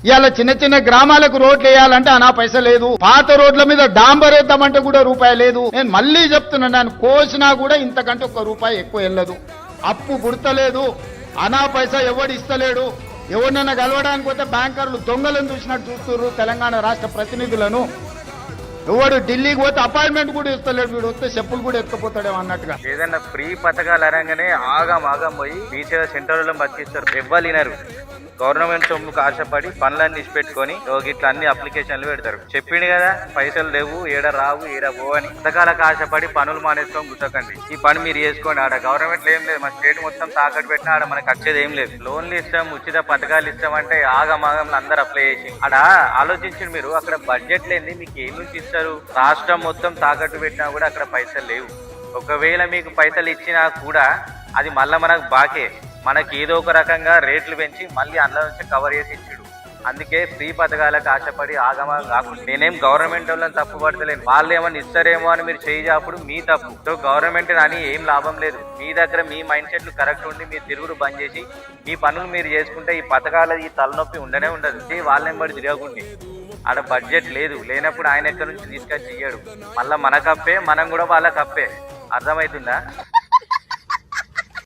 ఇవాళ చిన్న చిన్న గ్రామాలకు రోడ్లు వేయాలంటే అనా పైస లేదు. పాత రోడ్ల మీద డాంబర్ వేద్దామంటే కూడా రూపాయి లేదు. నేను మళ్ళీ చెప్తున్నా, నేను కోసినా కూడా ఇంతకంటే ₹1 ఎక్కువ వెళ్ళదు. అప్పు పుడతలేదు, అనా పైసా ఎవడు ఇస్తలేడు. ఎవరినైనా కలవడానికి పోతే బ్యాంకర్లు దొంగలను చూసినట్టు చూస్తున్నారు తెలంగాణ రాష్ట్ర ప్రతినిధులను. ఎవడు ఢిల్లీకి పోతే అపాయింట్మెంట్ కూడా ఇస్తలేడు, వీడు వస్తే చెప్పులు కూడా ఎత్తుకుపోతాడేమో అన్నట్టుగా. ఏదన్నా ఫ్రీ పథకాలు అరంగానే ఆగం పోయి బీచ్ సెంటర్లో బతికిస్తారు. ఎవ్వలినరు. గవర్నమెంట్ సొమ్ముకు ఆశపడి పనులన్నీ ఇచ్చిపెట్టుకొని ఇట్లా అన్ని అప్లికేషన్లు పెడతారు. చెప్పిండు కదా పైసలు లేవు, ఏడ రావు, ఏడ పోవని. పథకాలకు ఆశపడి పనులు మానేసుకొని గుర్తకండి. ఈ పని మీరు చేసుకోండి. ఆడ గవర్నమెంట్ ఏం లేదు, మన స్టేట్ మొత్తం తాకట్టు పెట్టినా ఆడ మనకు వచ్చేది ఏం లేదు. లోన్లు ఇస్తాం, ఉచిత పథకాలు ఇస్తాం అంటే ఆగంలో అందరు అప్లై చేసి ఆడ ఆలోచించండి మీరు. అక్కడ బడ్జెట్ లేని మీకు ఏం నుంచి ఇస్తారు? రాష్ట్రం మొత్తం తాకట్టు పెట్టినా కూడా అక్కడ పైసలు లేవు. ఒకవేళ మీకు పైసలు ఇచ్చినా కూడా అది మళ్ళీ మనకు బాకే. మనకి ఏదో ఒక రకంగా రేట్లు పెంచి మళ్ళీ అందులో నుంచి కవర్ చేసి ఇచ్చాడు. అందుకే ఫ్రీ పథకాలకు ఆశపడి ఆగమా కాకుండా నేనేం గవర్నమెంట్ వాళ్ళని తప్పు పడతలేను. వాళ్ళు ఏమన్నా ఇస్తారేమో అని మీరు చేసేటప్పుడు మీ తప్పు. సో గవర్నమెంట్ అని ఏం లాభం లేదు. మీ దగ్గర మీ మైండ్ సెట్లు కరెక్ట్ ఉండి మీ తిరుగుడు బంద్ చేసి మీ పనులు మీరు చేసుకుంటే ఈ పథకాల ఈ తలనొప్పి ఉండనే ఉండదు. వాళ్ళని బడి తిరగకుండి. ఆడ బడ్జెట్ లేదు, లేనప్పుడు ఆయన ఎక్కడి నుంచి తీసుకొచ్చి ఇయ్యాడు. మళ్ళీ మన కప్పే, మనం కూడా వాళ్ళ కప్పే. అర్థమవుతుందా?